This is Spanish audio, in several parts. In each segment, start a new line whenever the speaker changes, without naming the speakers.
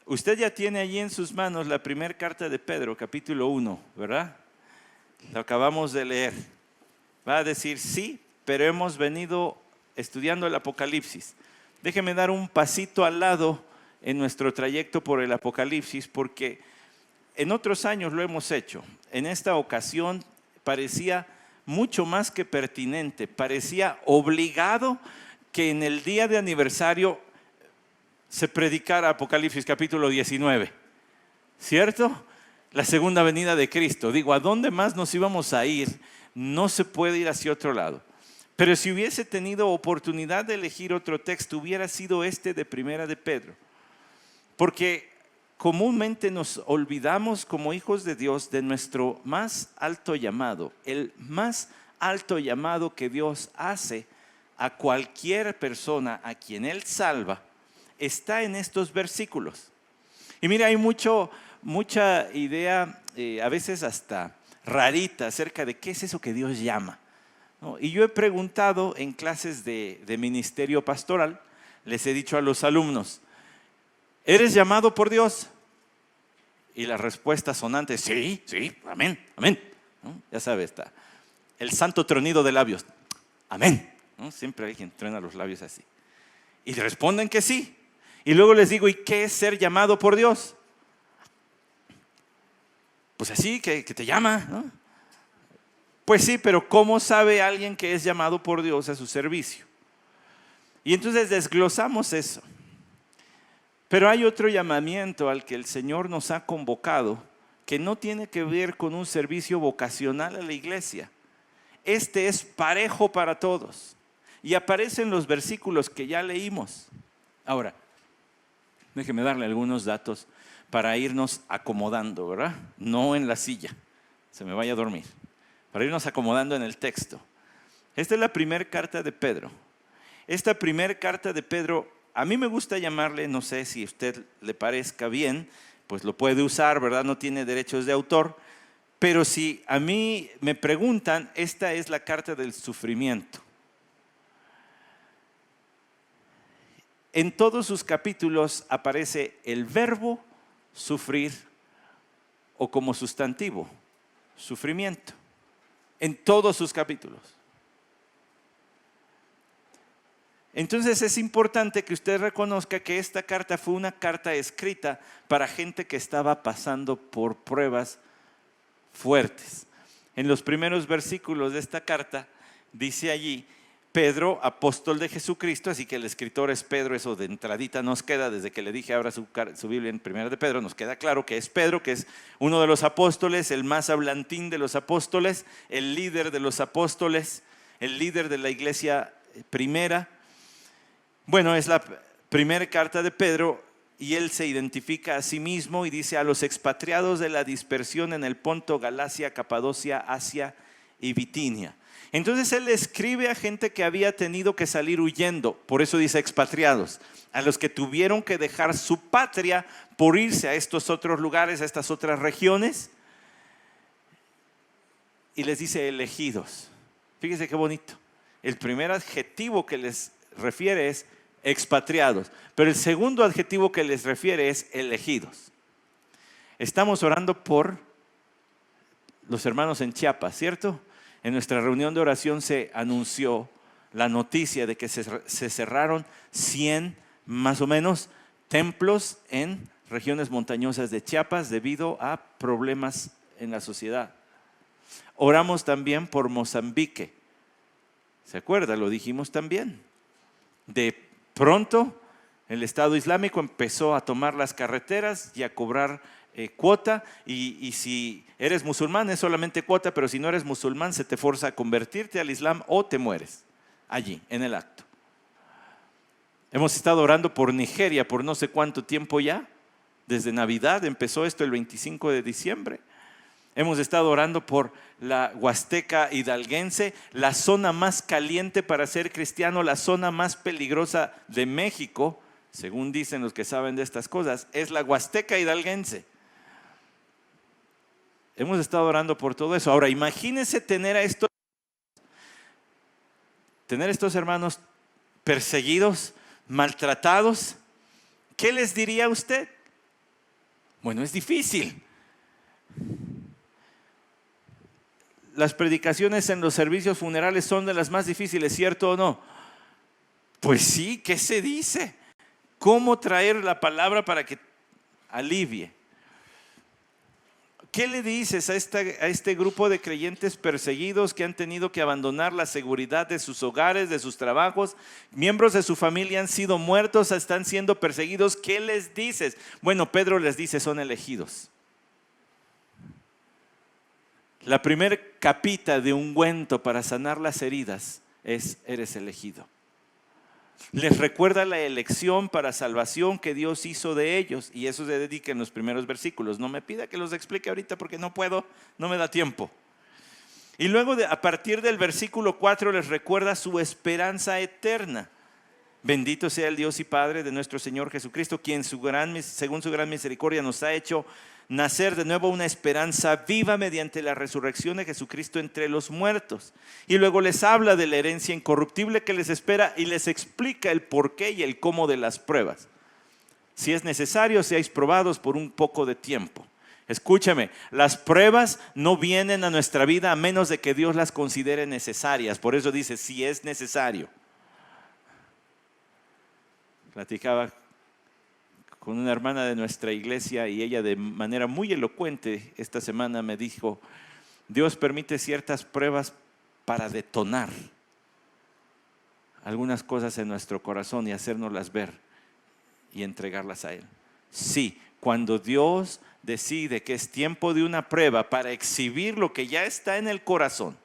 Usted ya tiene allí en sus manos la primera carta de Pedro, capítulo 1, ¿verdad? Lo acabamos de leer. Va a decir sí, pero hemos venido estudiando el Apocalipsis. Déjeme dar un pasito al lado en nuestro trayecto por el Apocalipsis, porque en otros años lo hemos hecho. En esta ocasión parecía mucho más que pertinente, parecía obligado que en el día de aniversario se predicara Apocalipsis capítulo 19, ¿cierto? La segunda venida de Cristo. Digo, ¿a dónde más nos íbamos a ir? No se puede ir hacia otro lado. Pero si hubiese tenido oportunidad de elegir otro texto, hubiera sido este de Primera de Pedro. Porque comúnmente nos olvidamos como hijos de Dios de nuestro más alto llamado. El más alto llamado que Dios hace a cualquier persona a quien Él salva está en estos versículos. Y mira, hay mucha idea, a veces hasta rarita, acerca de qué es eso que Dios llama, ¿no? Y yo he preguntado en clases de ministerio pastoral, les he dicho a los alumnos, ¿eres llamado por Dios? Y la respuesta sonante, sí, amén, amén, ¿no? Ya sabes, está el santo tronido de labios, amén, ¿no? Siempre hay quien truena los labios así. Y responden que sí. Y luego les digo, ¿y qué es ser llamado por Dios? Pues así, que te llama, ¿no? Pues sí, pero ¿cómo sabe alguien que es llamado por Dios a su servicio? Y entonces desglosamos eso. Pero hay otro llamamiento al que el Señor nos ha convocado que no tiene que ver con un servicio vocacional a la iglesia. Este es parejo para todos. Y aparece en los versículos que ya leímos. Ahora, déjeme darle algunos datos para irnos acomodando, ¿verdad? No en la silla, se me vaya a dormir. Para irnos acomodando en el texto. Esta es la primera carta de Pedro. Esta primera carta de Pedro, a mí me gusta llamarle, no sé si a usted le parezca bien, pues lo puede usar, ¿verdad? No tiene derechos de autor. Pero si a mí me preguntan, esta es la carta del sufrimiento. En todos sus capítulos aparece el verbo sufrir o como sustantivo, sufrimiento. En todos sus capítulos. Entonces es importante que usted reconozca que esta carta fue una carta escrita para gente que estaba pasando por pruebas fuertes. En los primeros versículos de esta carta dice allí, Pedro, apóstol de Jesucristo, así que el escritor es Pedro, eso de entradita nos queda, desde que le dije abra su Biblia en Primera de Pedro, nos queda claro que es Pedro, que es uno de los apóstoles, el más hablantín de los apóstoles, el líder de los apóstoles, el líder de la iglesia primera. Bueno, es la primera carta de Pedro y él se identifica a sí mismo y dice a los expatriados de la dispersión en el Ponto, Galacia, Capadocia, Asia y Bitinia. Entonces él escribe a gente que había tenido que salir huyendo, por eso dice expatriados, a los que tuvieron que dejar su patria por irse a estos otros lugares, a estas otras regiones, y les dice elegidos. Fíjense qué bonito. El primer adjetivo que les refiere es expatriados, pero el segundo adjetivo que les refiere es elegidos. Estamos orando por los hermanos en Chiapas, ¿cierto? En nuestra reunión de oración se anunció la noticia de que se cerraron 100 más o menos templos en regiones montañosas de Chiapas debido a problemas en la sociedad. Oramos también por Mozambique. ¿Se acuerda? Lo dijimos también. De pronto el Estado Islámico empezó a tomar las carreteras y a cobrar cuota y si eres musulmán es solamente cuota, pero si no eres musulmán se te forza a convertirte al Islam o te mueres allí en el acto. Hemos estado orando por Nigeria por no sé cuánto tiempo ya, desde Navidad empezó esto el 25 de diciembre. Hemos estado orando por la Huasteca hidalguense, la zona más caliente para ser cristiano, la zona más peligrosa de México, según dicen los que saben de estas cosas, es la Huasteca hidalguense. Hemos estado orando por todo eso. Ahora, imagínense tener a estos hermanos perseguidos, maltratados. ¿Qué les diría a usted? Bueno, es difícil. Las predicaciones en los servicios funerales son de las más difíciles, ¿cierto o no? Pues sí, ¿qué se dice? ¿Cómo traer la palabra para que alivie? ¿Qué le dices a este grupo de creyentes perseguidos que han tenido que abandonar la seguridad de sus hogares, de sus trabajos? Miembros de su familia han sido muertos, están siendo perseguidos. ¿Qué les dices? Bueno, Pedro les dice, son elegidos. La primer capita de ungüento para sanar las heridas es: eres elegido. Les recuerda la elección para salvación que Dios hizo de ellos, y eso se dedica en los primeros versículos. No me pida que los explique ahorita porque no puedo, no me da tiempo. Y luego a partir del versículo 4 les recuerda su esperanza eterna. Bendito sea el Dios y Padre de nuestro Señor Jesucristo, quien según su gran misericordia nos ha hecho nacer de nuevo una esperanza viva mediante la resurrección de Jesucristo entre los muertos. Y luego les habla de la herencia incorruptible que les espera y les explica el porqué y el cómo de las pruebas. Si es necesario, seáis probados por un poco de tiempo. Escúchame, las pruebas no vienen a nuestra vida a menos de que Dios las considere necesarias. Por eso dice, si es necesario. Platicaba con una hermana de nuestra iglesia y ella de manera muy elocuente esta semana me dijo: Dios permite ciertas pruebas para detonar algunas cosas en nuestro corazón y hacérnoslas ver y entregarlas a Él. Sí, cuando Dios decide que es tiempo de una prueba para exhibir lo que ya está en el corazón,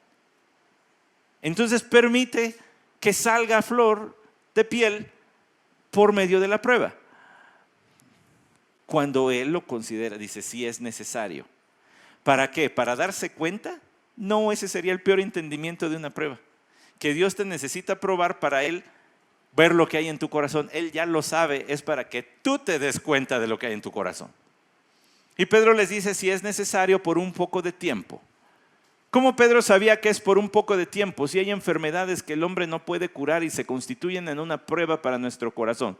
entonces permite que salga a flor de piel por medio de la prueba. Cuando Él lo considera, dice, si es necesario. ¿Para qué? ¿Para darse cuenta? No, ese sería el peor entendimiento de una prueba. Que Dios te necesita probar para Él ver lo que hay en tu corazón. Él ya lo sabe, es para que tú te des cuenta de lo que hay en tu corazón. Y Pedro les dice, si es necesario, por un poco de tiempo. ¿Cómo Pedro sabía que es por un poco de tiempo? Si hay enfermedades que el hombre no puede curar y se constituyen en una prueba para nuestro corazón.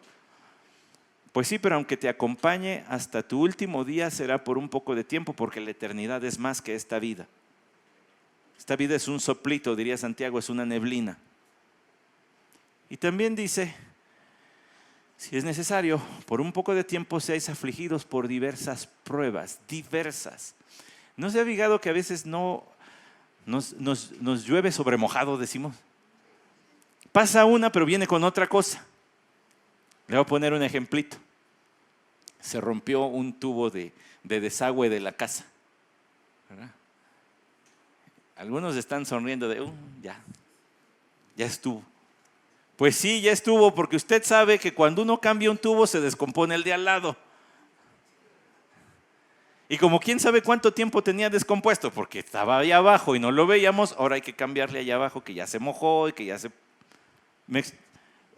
Pues sí, pero aunque te acompañe hasta tu último día, será por un poco de tiempo, porque la eternidad es más que esta vida. Esta vida es un soplito, diría Santiago, es una neblina. Y también dice, si es necesario, por un poco de tiempo seáis afligidos por diversas pruebas, diversas. ¿No se ha fijado que a veces no nos llueve sobre mojado, decimos? Pasa una, pero viene con otra cosa. Le voy a poner un ejemplito. Se rompió un tubo de desagüe de la casa, ¿verdad? Algunos están sonriendo de, ya estuvo. Pues sí, ya estuvo, porque usted sabe que cuando uno cambia un tubo se descompone el de al lado. Y como quién sabe cuánto tiempo tenía descompuesto, porque estaba ahí abajo y no lo veíamos, ahora hay que cambiarle allá abajo que ya se mojó y que ya se...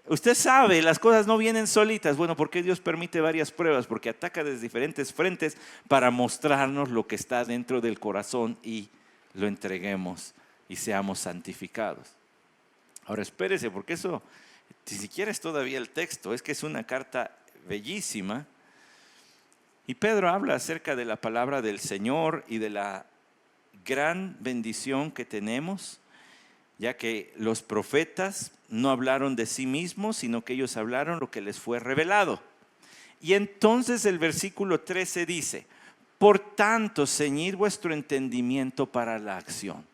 Usted sabe, las cosas no vienen solitas. Bueno, ¿por qué Dios permite varias pruebas? Porque ataca desde diferentes frentes para mostrarnos lo que está dentro del corazón y lo entreguemos y seamos santificados. Ahora espérese, porque eso ni siquiera es todavía el texto, es que es una carta bellísima. Y Pedro habla acerca de la palabra del Señor y de la gran bendición que tenemos, ya que los profetas no hablaron de sí mismos, sino que ellos hablaron lo que les fue revelado. Y entonces el versículo 13 dice, por tanto, ceñid vuestro entendimiento para la acción.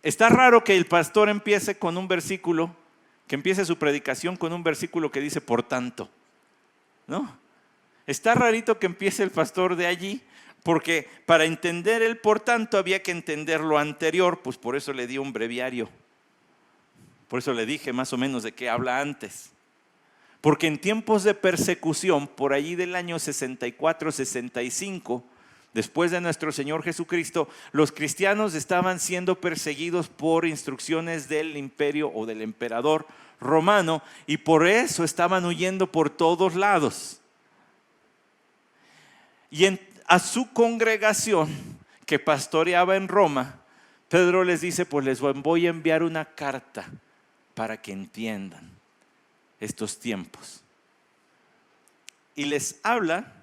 Está raro que el pastor empiece con un versículo, que empiece su predicación con un versículo que dice por tanto, ¿no? Está rarito que empiece el pastor de allí, porque para entender el por tanto había que entender lo anterior, pues por eso le di un breviario. Por eso le dije más o menos de qué habla antes. Porque en tiempos de persecución, por allí del año 64-65, después de nuestro Señor Jesucristo, los cristianos estaban siendo perseguidos por instrucciones del imperio o del emperador romano, y por eso estaban huyendo por todos lados. Y a su congregación que pastoreaba en Roma, Pedro les dice, pues les voy a enviar una carta para que entiendan estos tiempos. Y les habla,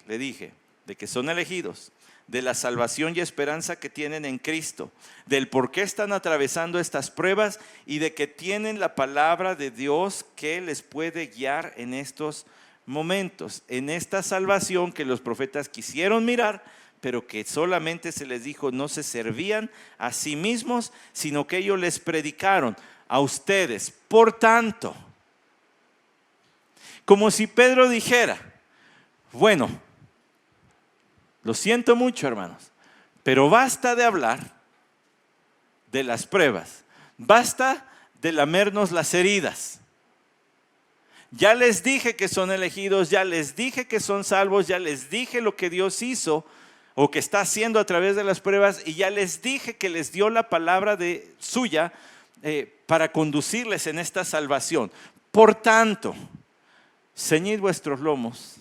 le dije, de que son elegidos, de la salvación y esperanza que tienen en Cristo, del por qué están atravesando estas pruebas y de que tienen la palabra de Dios que les puede guiar en estos momentos, en esta salvación que los profetas quisieron mirar, pero que solamente se les dijo no se servían a sí mismos, sino que ellos les predicaron a ustedes. Por tanto, como si Pedro dijera, bueno, lo siento mucho, hermanos, pero basta de hablar de las pruebas, basta de lamernos las heridas. Ya les dije que son elegidos, ya les dije que son salvos, ya les dije lo que Dios hizo o que está haciendo a través de las pruebas, y ya les dije que les dio la palabra suya para conducirles en esta salvación. Por tanto, ceñid vuestros lomos,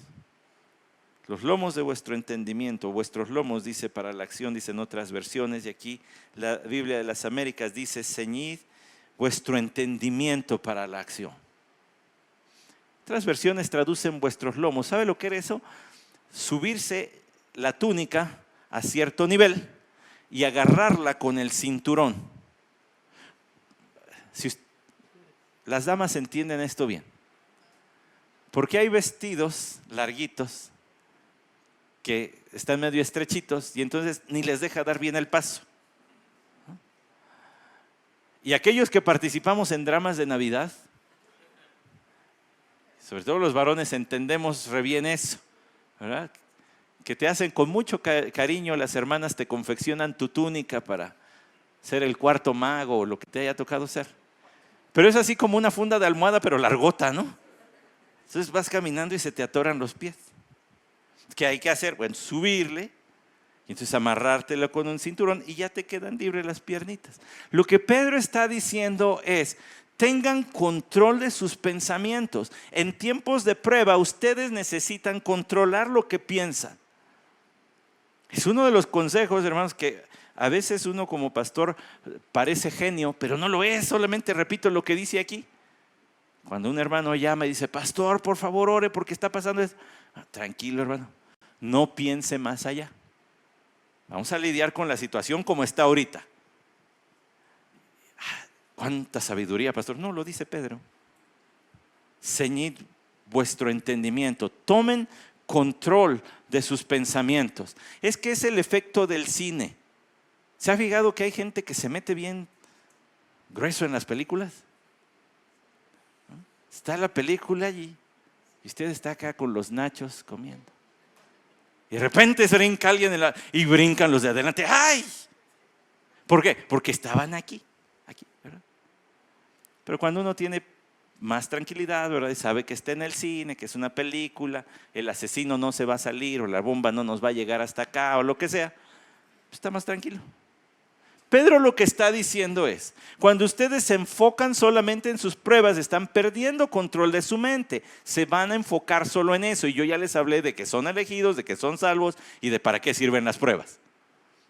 los lomos de vuestro entendimiento, vuestros lomos dice para la acción, dice en otras versiones, y aquí la Biblia de las Américas dice ceñid vuestro entendimiento para la acción. Otras versiones traducen vuestros lomos. ¿Sabe lo que era eso? Subirse la túnica a cierto nivel y agarrarla con el cinturón. Las damas entienden esto bien, porque hay vestidos larguitos que están medio estrechitos y entonces ni les deja dar bien el paso. Y aquellos que participamos en dramas de Navidad, sobre todo los varones, entendemos re bien eso, ¿verdad? Que te hacen con mucho cariño, las hermanas te confeccionan tu túnica para ser el cuarto mago o lo que te haya tocado ser. Pero es así como una funda de almohada, pero largota, ¿no? Entonces vas caminando y se te atoran los pies. ¿Qué hay que hacer? Bueno, subirle y entonces amarrártelo con un cinturón y ya te quedan libres las piernitas. Lo que Pedro está diciendo es: tengan control de sus pensamientos. En tiempos de prueba, ustedes necesitan controlar lo que piensan. Es uno de los consejos, hermanos, que a veces uno como pastor parece genio, pero no lo es, solamente repito lo que dice aquí. Cuando un hermano llama y dice, pastor, por favor, ore porque está pasando esto. Tranquilo, hermano, no piense más allá. Vamos a lidiar con la situación como está ahorita. ¿Cuánta sabiduría, pastor? No, lo dice Pedro. Ceñid vuestro entendimiento, tomen control de sus pensamientos. Es que es el efecto del cine. ¿Se ha fijado que hay gente que se mete bien grueso en las películas? Está la película allí y usted está acá con los nachos comiendo. Y de repente se brinca alguien y brincan los de adelante. ¡Ay! ¿Por qué? Porque estaban aquí, ¿verdad? Pero cuando uno tiene más tranquilidad, ¿verdad? Y sabe que está en el cine, que es una película, el asesino no se va a salir o la bomba no nos va a llegar hasta acá o lo que sea, está más tranquilo. Pedro lo que está diciendo es, cuando ustedes se enfocan solamente en sus pruebas, están perdiendo control de su mente, se van a enfocar solo en eso. Y yo ya les hablé de que son elegidos, de que son salvos y de para qué sirven las pruebas.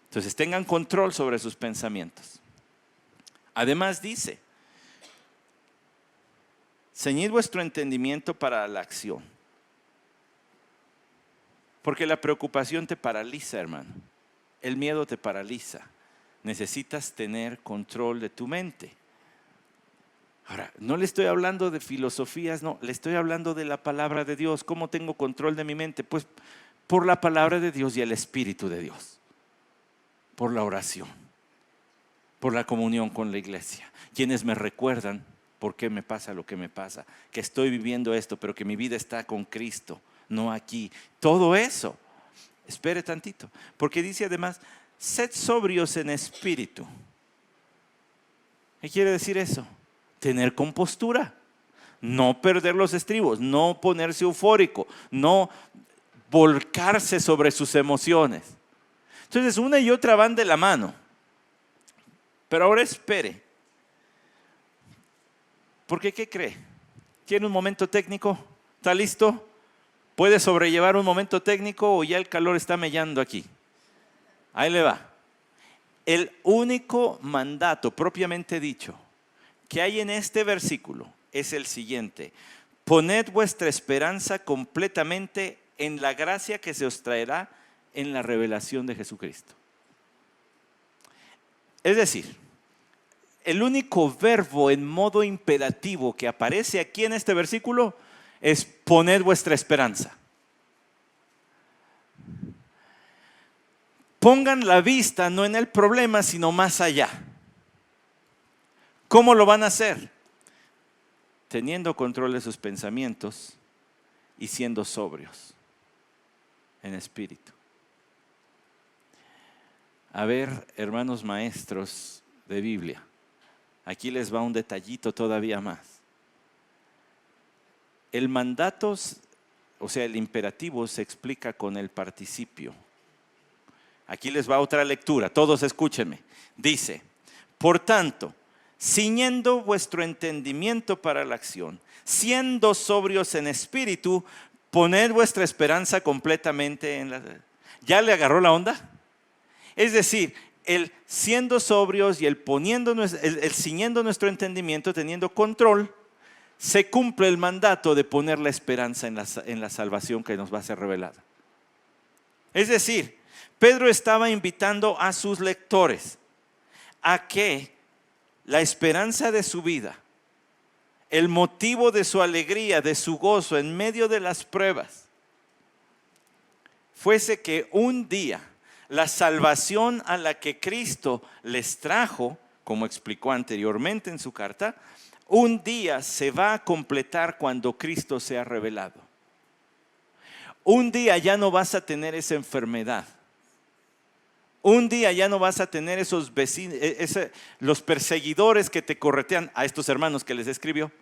Entonces tengan control sobre sus pensamientos. Además dice, ceñid vuestro entendimiento para la acción. Porque la preocupación te paraliza, hermano. El miedo te paraliza. Necesitas tener control de tu mente. Ahora, no le estoy hablando de filosofías, no, le estoy hablando de la palabra de Dios. ¿Cómo tengo control de mi mente? Pues por la palabra de Dios y el Espíritu de Dios. Por la oración. Por la comunión con la iglesia. Quienes me recuerdan por qué me pasa lo que me pasa. Que estoy viviendo esto, pero que mi vida está con Cristo, no aquí. Todo eso. Espere tantito. Porque dice además, sed sobrios en espíritu. ¿Qué quiere decir eso? Tener compostura, no perder los estribos, no ponerse eufórico, no volcarse sobre sus emociones. Entonces una y otra van de la mano. Pero ahora espere. Porque ¿qué cree? ¿Tiene un momento técnico? ¿Está listo? ¿Puede sobrellevar un momento técnico o ya el calor está mellando aquí? Ahí le va. El único mandato propiamente dicho que hay en este versículo es el siguiente: poned vuestra esperanza completamente en la gracia que se os traerá en la revelación de Jesucristo. Es decir, el único verbo en modo imperativo que aparece aquí en este versículo es poned vuestra esperanza. Pongan la vista no en el problema, sino más allá. ¿Cómo lo van a hacer? Teniendo control de sus pensamientos y siendo sobrios en espíritu. A ver, hermanos maestros de Biblia, aquí les va un detallito todavía más. El mandato, o sea, el imperativo se explica con el participio. Aquí les va otra lectura, todos escúchenme. Dice, por tanto, ciñendo vuestro entendimiento para la acción, siendo sobrios en espíritu, poned vuestra esperanza completamente en la... ¿Ya le agarró la onda? Es decir, el siendo sobrios y el ciñendo nuestro entendimiento, teniendo control, se cumple el mandato de poner la esperanza en la salvación que nos va a ser revelada. Es decir, Pedro estaba invitando a sus lectores a que la esperanza de su vida, el motivo de su alegría, de su gozo en medio de las pruebas, fuese que un día la salvación a la que Cristo les trajo, como explicó anteriormente en su carta, un día se va a completar cuando Cristo sea revelado. Un día ya no vas a tener esa enfermedad. Un día ya no vas a tener esos vecinos, los perseguidores que te corretean, a estos hermanos que les escribió.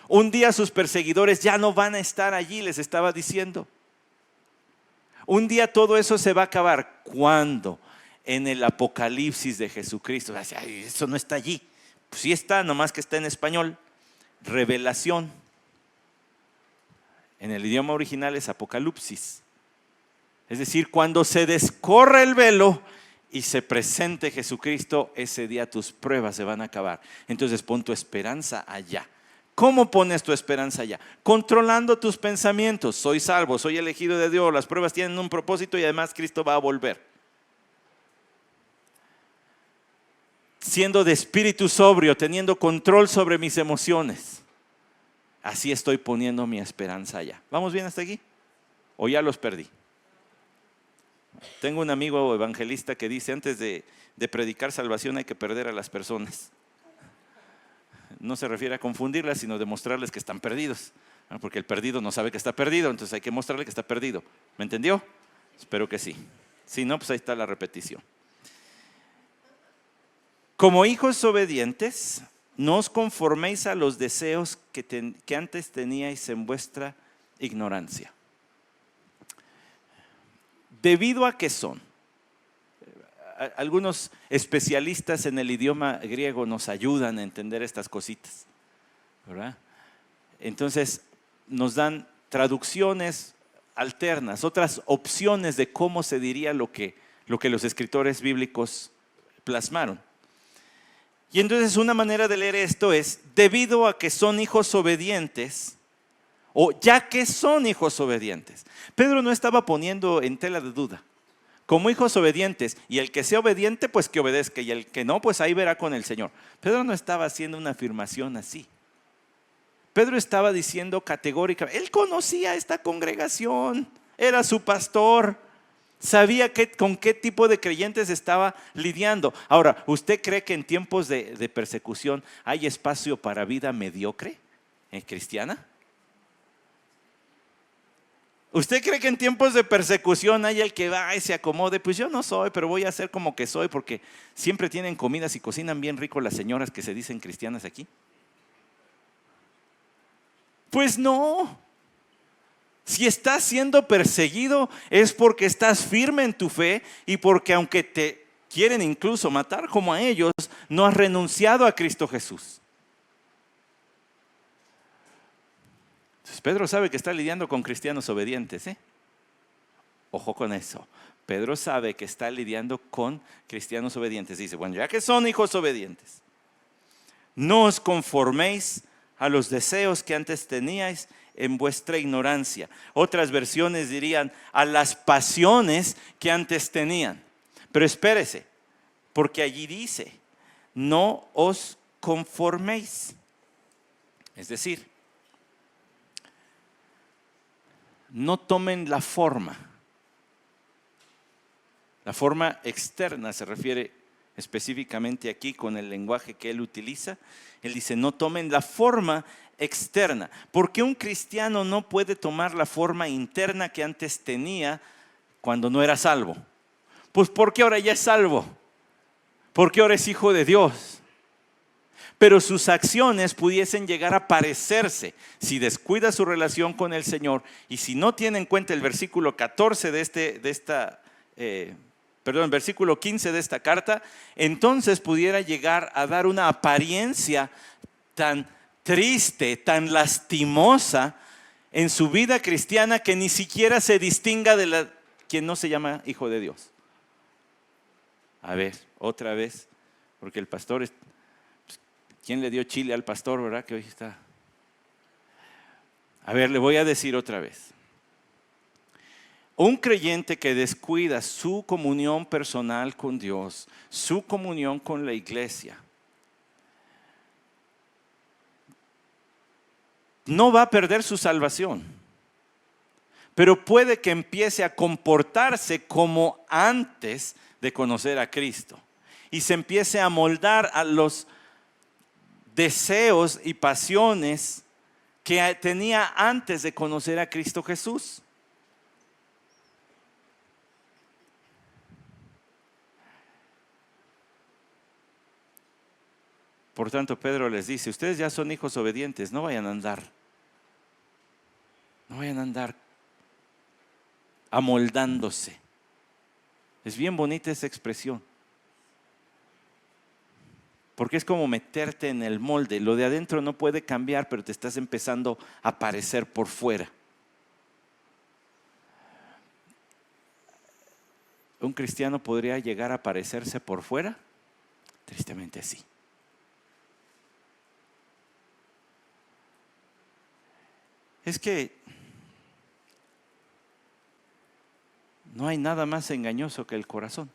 Un día sus perseguidores ya no van a estar allí, les estaba diciendo. Un día todo eso se va a acabar. ¿Cuándo? En el Apocalipsis de Jesucristo. Ay, eso no está allí. Pues sí está, nomás que está en español. Revelación. En el idioma original es Apocalipsis. Es decir, cuando se descorre el velo y se presente Jesucristo, ese día tus pruebas se van a acabar. Entonces pon tu esperanza allá. ¿Cómo pones tu esperanza allá? Controlando tus pensamientos. Soy salvo, soy elegido de Dios, las pruebas tienen un propósito y además Cristo va a volver. Siendo de espíritu sobrio, teniendo control sobre mis emociones. Así estoy poniendo mi esperanza allá. ¿Vamos bien hasta aquí? ¿O ya los perdí? Tengo un amigo evangelista que dice, antes de predicar salvación hay que perder a las personas. No se refiere a confundirlas, sino demostrarles que están perdidos. Porque el perdido no sabe que está perdido, entonces hay que mostrarle que está perdido. ¿Me entendió? Espero que sí. Si no, pues ahí está la repetición. Como hijos obedientes, no os conforméis a los deseos que antes teníais en vuestra ignorancia. Debido a que son. Algunos especialistas en el idioma griego nos ayudan a entender estas cositas, ¿verdad? Entonces nos dan traducciones alternas, otras opciones de cómo se diría lo que los escritores bíblicos plasmaron. Y entonces una manera de leer esto es, debido a que son hijos obedientes, o ya que son hijos obedientes. Pedro no estaba poniendo en tela de duda. Como hijos obedientes, y el que sea obediente, pues que obedezca, y el que no, pues ahí verá con el Señor. Pedro no estaba haciendo una afirmación así. Pedro estaba diciendo categóricamente, él conocía a esta congregación, era su pastor, sabía con qué tipo de creyentes estaba lidiando. Ahora, ¿usted cree que en tiempos de persecución hay espacio para vida mediocre cristiana? ¿Usted cree que en tiempos de persecución hay el que va y se acomode? Pues yo no soy, pero voy a hacer como que soy, porque siempre tienen comidas y cocinan bien rico las señoras que se dicen cristianas aquí. Pues no. Si estás siendo perseguido es porque estás firme en tu fe y porque aunque te quieren incluso matar como a ellos, no has renunciado a Cristo Jesús. Entonces Pedro sabe que está lidiando con cristianos obedientes, ¿eh? Ojo con eso. Pedro sabe que está lidiando con cristianos obedientes. Dice, bueno, ya que son hijos obedientes, no os conforméis a los deseos que antes teníais en vuestra ignorancia. Otras versiones dirían a las pasiones que antes tenían. Pero espérese, porque allí dice, no os conforméis. Es decir, no tomen la forma. La forma externa se refiere específicamente aquí con el lenguaje que él utiliza. Él dice, no tomen la forma externa. ¿Por qué un cristiano no puede tomar la forma interna que antes tenía cuando no era salvo? Pues porque ahora ya es salvo. Porque ahora es hijo de Dios. Pero sus acciones pudiesen llegar a parecerse si descuida su relación con el Señor y si no tiene en cuenta el versículo 14 versículo 15 de esta carta, entonces pudiera llegar a dar una apariencia tan triste, tan lastimosa en su vida cristiana que ni siquiera se distinga de quien no se llama hijo de Dios. A ver, otra vez, porque el pastor, ¿quién le dio chile al pastor, verdad? Que hoy está. A ver, le voy a decir otra vez. Un creyente que descuida su comunión personal con Dios, su comunión con la iglesia, no va a perder su salvación, pero puede que empiece a comportarse como antes de conocer a Cristo y se empiece a moldar a los deseos y pasiones que tenía antes de conocer a Cristo Jesús. Por tanto, Pedro les dice, ustedes ya son hijos obedientes, no vayan a andar amoldándose. Es bien bonita esa expresión. Porque es como meterte en el molde. Lo de adentro no puede cambiar, pero te estás empezando a parecer por fuera. ¿Un cristiano podría llegar a parecerse por fuera? Tristemente sí. Es que no hay nada más engañoso que el corazón.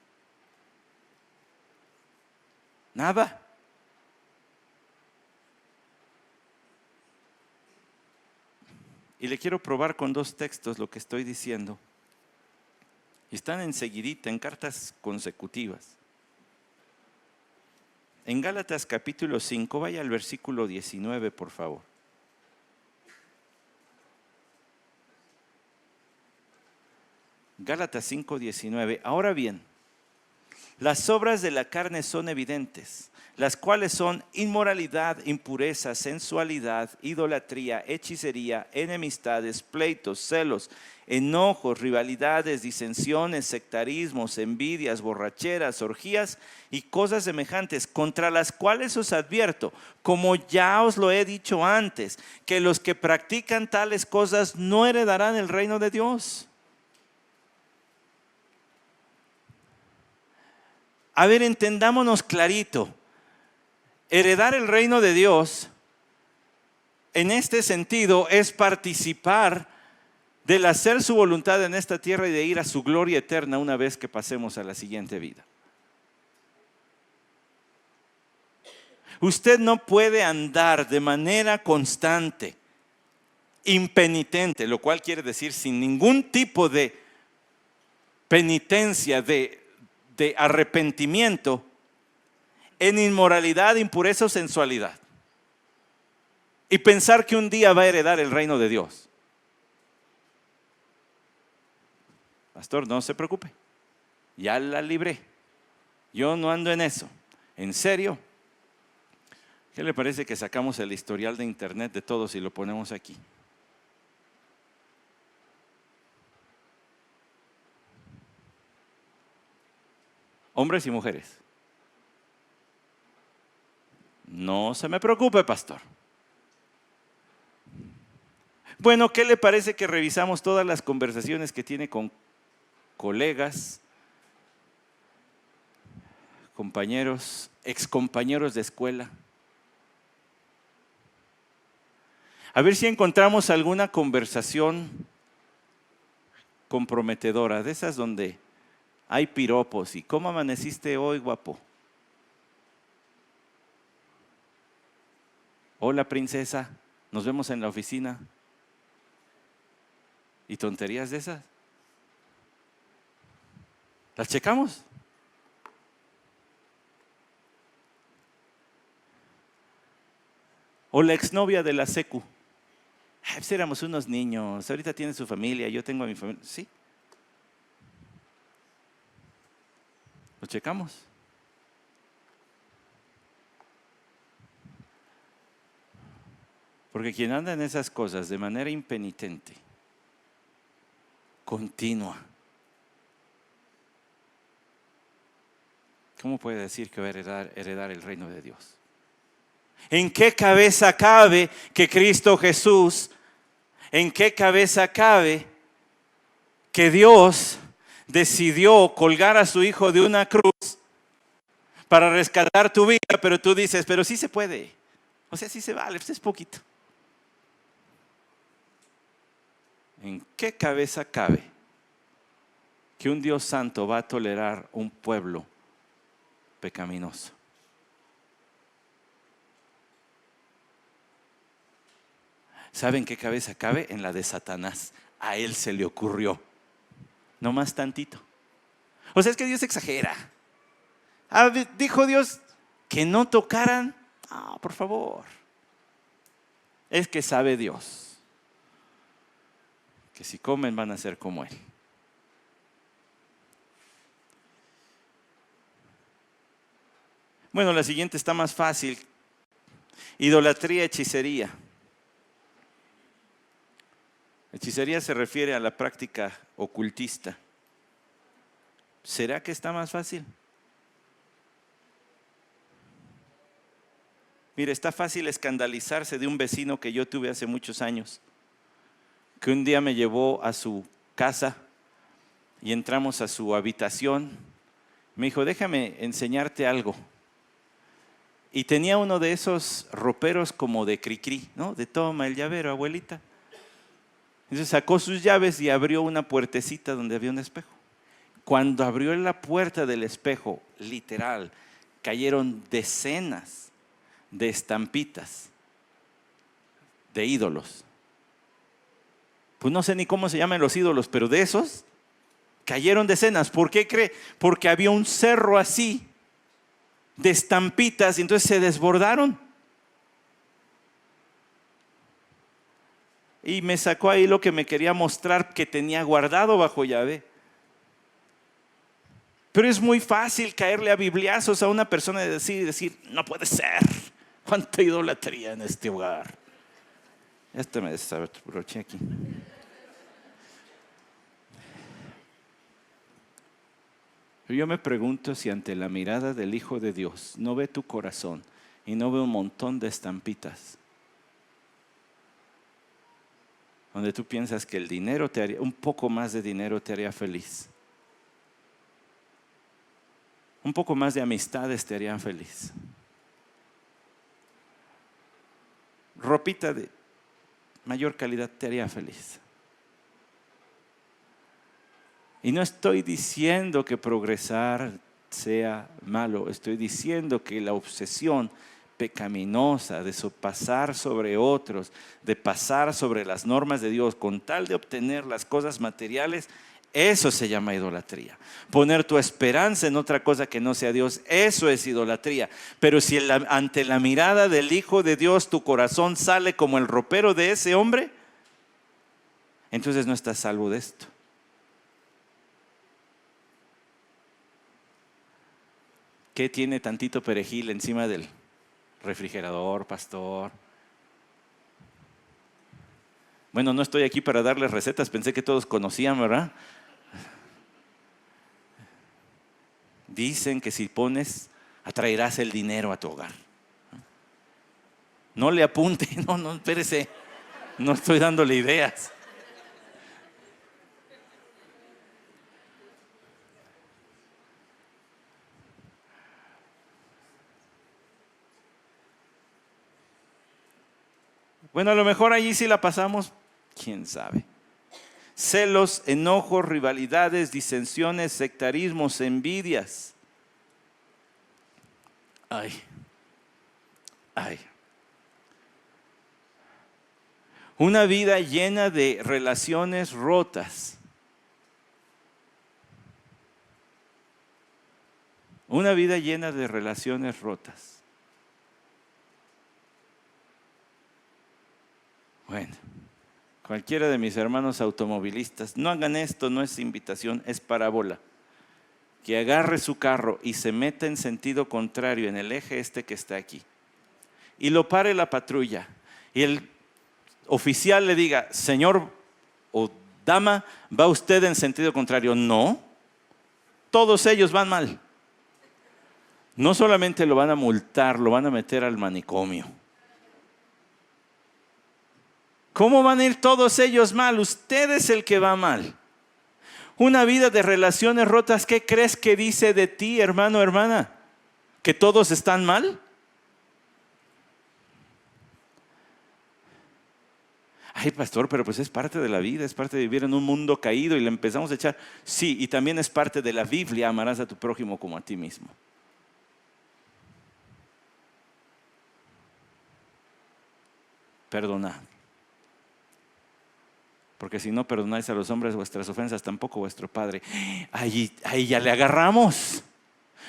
Nada. Y le quiero probar con dos textos lo que estoy diciendo. Y están enseguidita, en cartas consecutivas. En Gálatas capítulo 5, vaya al versículo 19, por favor. Gálatas 5, 19. Ahora bien, las obras de la carne son evidentes, las cuales son inmoralidad, impureza, sensualidad, idolatría, hechicería, enemistades, pleitos, celos, enojos, rivalidades, disensiones, sectarismos, envidias, borracheras, orgías y cosas semejantes, contra las cuales os advierto, como ya os lo he dicho antes, que los que practican tales cosas no heredarán el reino de Dios. A ver, entendámonos clarito. Heredar el reino de Dios, en este sentido, es participar del hacer su voluntad en esta tierra y de ir a su gloria eterna una vez que pasemos a la siguiente vida. Usted no puede andar de manera constante, impenitente, lo cual quiere decir sin ningún tipo de penitencia, de arrepentimiento, en inmoralidad, impureza o sensualidad, y pensar que un día va a heredar el reino de Dios. Pastor, no se preocupe, ya la libré. Yo no ando en eso. ¿En serio? ¿Qué le parece que sacamos el historial de internet de todos y lo ponemos aquí? Hombres y mujeres. No se me preocupe, pastor. Bueno, ¿qué le parece que revisamos todas las conversaciones que tiene con colegas, compañeros, excompañeros de escuela? A ver si encontramos alguna conversación comprometedora, de esas donde hay piropos y ¿cómo amaneciste hoy, guapo? Hola, princesa, nos vemos en la oficina. ¿Y tonterías de esas? ¿Las checamos? O la exnovia de la secu. Pues éramos unos niños, ahorita tiene su familia, yo tengo a mi familia. Sí. ¿Lo checamos? Porque quien anda en esas cosas de manera impenitente, continua, ¿cómo puede decir que va a heredar el reino de Dios? ¿En qué cabeza cabe que Cristo Jesús, en qué cabeza cabe que Dios decidió colgar a su Hijo de una cruz para rescatar tu vida? Pero tú dices, pero sí se puede. O sea, sí se vale, pues es poquito. ¿En qué cabeza cabe que un Dios santo va a tolerar un pueblo pecaminoso? ¿Saben qué cabeza cabe? En la de Satanás. A él se le ocurrió. No más tantito. O sea, es que Dios exagera. Dijo Dios que no tocaran. No, por favor. Es que sabe Dios que si comen van a ser como Él. Bueno, la siguiente está más fácil. Idolatría, hechicería. Hechicería se refiere a la práctica ocultista. ¿Será que está más fácil? Mire, está fácil escandalizarse de un vecino que yo tuve hace muchos años, que un día me llevó a su casa y entramos a su habitación. Me dijo, déjame enseñarte algo. Y tenía uno de esos roperos como de cri-cri, ¿no? De toma el llavero, abuelita. Entonces sacó sus llaves y abrió una puertecita donde había un espejo. Cuando abrió la puerta del espejo, literal, cayeron decenas de estampitas de ídolos. Pues no sé ni cómo se llaman los ídolos, pero de esos cayeron decenas. ¿Por qué cree? Porque había un cerro así de estampitas y entonces se desbordaron. Y me sacó ahí lo que me quería mostrar que tenía guardado bajo llave. Pero es muy fácil caerle a bibliazos a una persona y decir, no puede ser. Cuánta idolatría en este hogar. Este me desabroché aquí. Yo me pregunto si ante la mirada del Hijo de Dios no ve tu corazón y no ve un montón de estampitas donde tú piensas que el dinero te haría, un poco más de dinero te haría feliz. Un poco más de amistades te harían feliz. Ropita de mayor calidad te haría feliz. Y no estoy diciendo que progresar sea malo, estoy diciendo que la obsesión pecaminosa de pasar sobre otros, de pasar sobre las normas de Dios con tal de obtener las cosas materiales, eso se llama idolatría. Poner tu esperanza en otra cosa que no sea Dios, eso es idolatría. Pero si ante la mirada del Hijo de Dios tu corazón sale como el ropero de ese hombre, entonces no estás salvo de esto. ¿Qué tiene tantito perejil encima del refrigerador, pastor? Bueno, no estoy aquí para darles recetas, pensé que todos conocían, ¿verdad? Dicen que si pones, atraerás el dinero a tu hogar. No le apunte, no, espérese, no estoy dándole ideas. Bueno, a lo mejor allí sí la pasamos, quién sabe. Celos, enojos, rivalidades, disensiones, sectarismos, envidias. Ay. Una vida llena de relaciones rotas. Una vida llena de relaciones rotas. Bueno, cualquiera de mis hermanos automovilistas, no hagan esto, no es invitación, es parábola. Que agarre su carro y se meta en sentido contrario en el eje que está aquí. Y lo pare la patrulla. Y el oficial le diga, señor o dama, ¿va usted en sentido contrario? No, todos ellos van mal. No solamente lo van a multar, lo van a meter al manicomio. ¿Cómo van a ir todos ellos mal? Usted es el que va mal. Una vida de relaciones rotas, ¿qué crees que dice de ti, hermano, hermana? ¿Que todos están mal? Ay, pastor, pero pues es parte de la vida, es parte de vivir en un mundo caído y le empezamos a echar. Sí, y también es parte de la Biblia, amarás a tu prójimo como a ti mismo. Perdonad. Porque si no perdonáis a los hombres vuestras ofensas, tampoco vuestro Padre. Ahí ya le agarramos.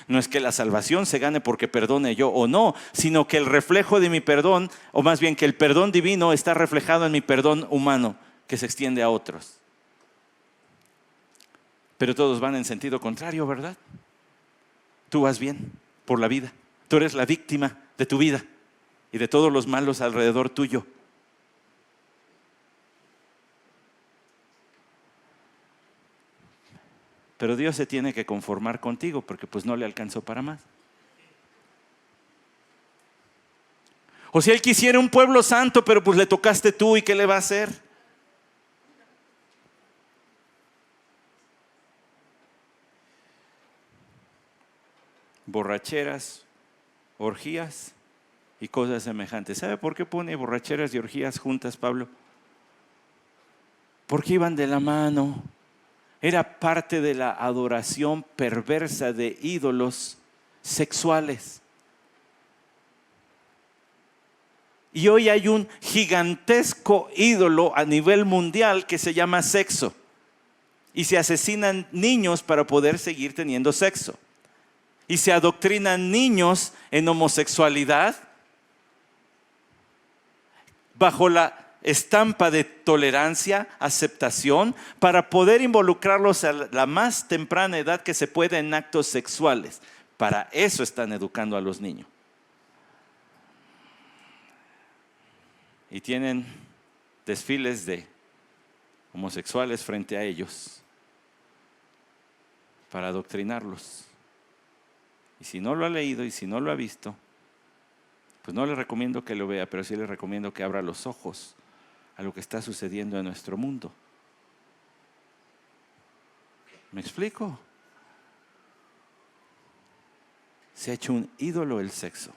No es que la salvación se gane porque perdone yo o no, sino que el reflejo de mi perdón, o más bien que el perdón divino está reflejado en mi perdón humano que se extiende a otros. Pero todos van en sentido contrario, ¿verdad? Tú vas bien por la vida. Tú eres la víctima de tu vida y de todos los malos alrededor tuyo. Pero Dios se tiene que conformar contigo porque pues no le alcanzó para más. O si Él quisiera un pueblo santo, pero pues le tocaste tú, ¿y qué le va a hacer? Borracheras, orgías y cosas semejantes. ¿Sabe por qué pone borracheras y orgías juntas, Pablo? Porque iban de la mano. Era parte de la adoración perversa de ídolos sexuales. Y hoy hay un gigantesco ídolo a nivel mundial que se llama sexo. Y se asesinan niños para poder seguir teniendo sexo. Y se adoctrinan niños en homosexualidad bajo la estampa de tolerancia, aceptación, para poder involucrarlos a la más temprana edad que se pueda en actos sexuales. Para eso están educando a los niños. Y tienen desfiles de homosexuales frente a ellos para adoctrinarlos. Y si no lo ha leído y si no lo ha visto, pues no le recomiendo que lo vea, pero sí le recomiendo que abra los ojos a lo que está sucediendo en nuestro mundo. ¿Me explico? Se ha hecho un ídolo el sexo.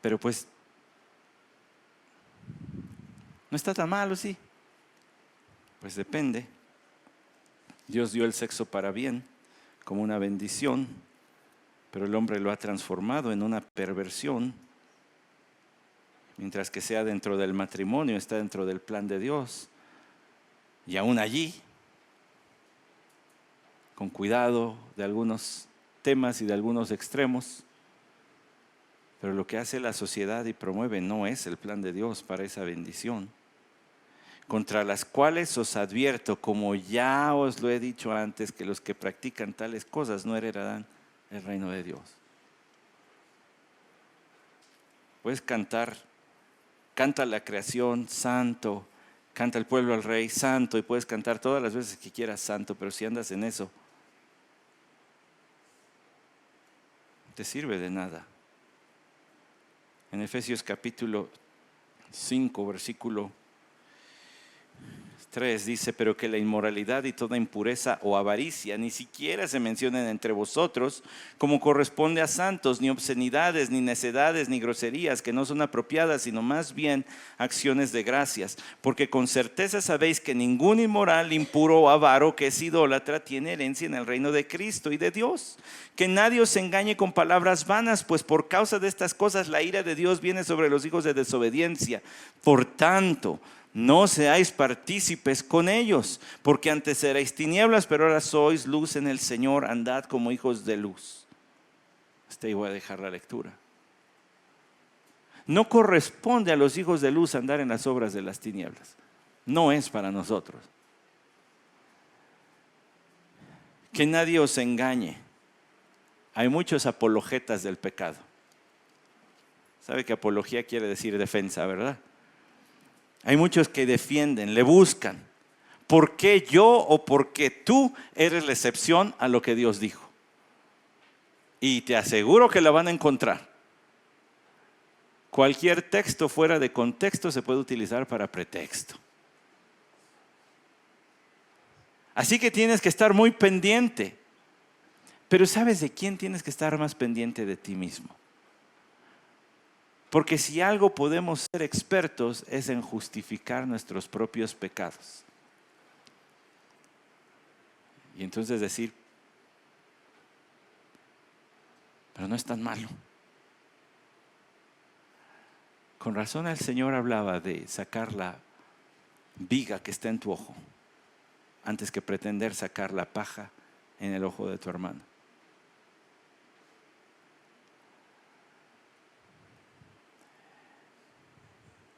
Pero pues, no está tan malo, ¿sí? Pues depende. Dios dio el sexo para bien, como una bendición, pero el hombre lo ha transformado en una perversión. Mientras que sea dentro del matrimonio, está dentro del plan de Dios. Y aún allí, con cuidado de algunos temas y de algunos extremos, pero lo que hace la sociedad y promueve no es el plan de Dios para esa bendición, contra las cuales os advierto, como ya os lo he dicho antes, que los que practican tales cosas no heredarán el reino de Dios. Puedes cantar, canta la creación, santo, canta el pueblo al rey, santo, y puedes cantar todas las veces que quieras santo, pero si andas en eso, no te sirve de nada. En Efesios capítulo 5, versículo 3 dice, pero que la inmoralidad y toda impureza o avaricia ni siquiera se mencionen entre vosotros, como corresponde a santos, ni obscenidades, ni necedades, ni groserías, que no son apropiadas, sino más bien acciones de gracias. Porque con certeza sabéis que ningún inmoral, impuro o avaro que es idólatra tiene herencia en el reino de Cristo y de Dios. Que nadie os engañe con palabras vanas, pues por causa de estas cosas la ira de Dios viene sobre los hijos de desobediencia. Por tanto, no seáis partícipes con ellos, porque antes erais tinieblas, pero ahora sois luz en el Señor, andad como hijos de luz. Hasta ahí voy a dejar la lectura. No corresponde a los hijos de luz andar en las obras de las tinieblas. No es para nosotros. Que nadie os engañe. Hay muchos apologetas del pecado. ¿Sabe que apología quiere decir defensa, verdad? Hay muchos que defienden, le buscan. ¿Por qué yo o por qué tú eres la excepción a lo que Dios dijo? Y te aseguro que la van a encontrar. Cualquier texto fuera de contexto se puede utilizar para pretexto. Así que tienes que estar muy pendiente. Pero ¿sabes de quién tienes que estar más pendiente? De ti mismo. Porque si algo podemos ser expertos es en justificar nuestros propios pecados. Y entonces decir, pero no es tan malo. Con razón el Señor hablaba de sacar la viga que está en tu ojo antes que pretender sacar la paja en el ojo de tu hermano.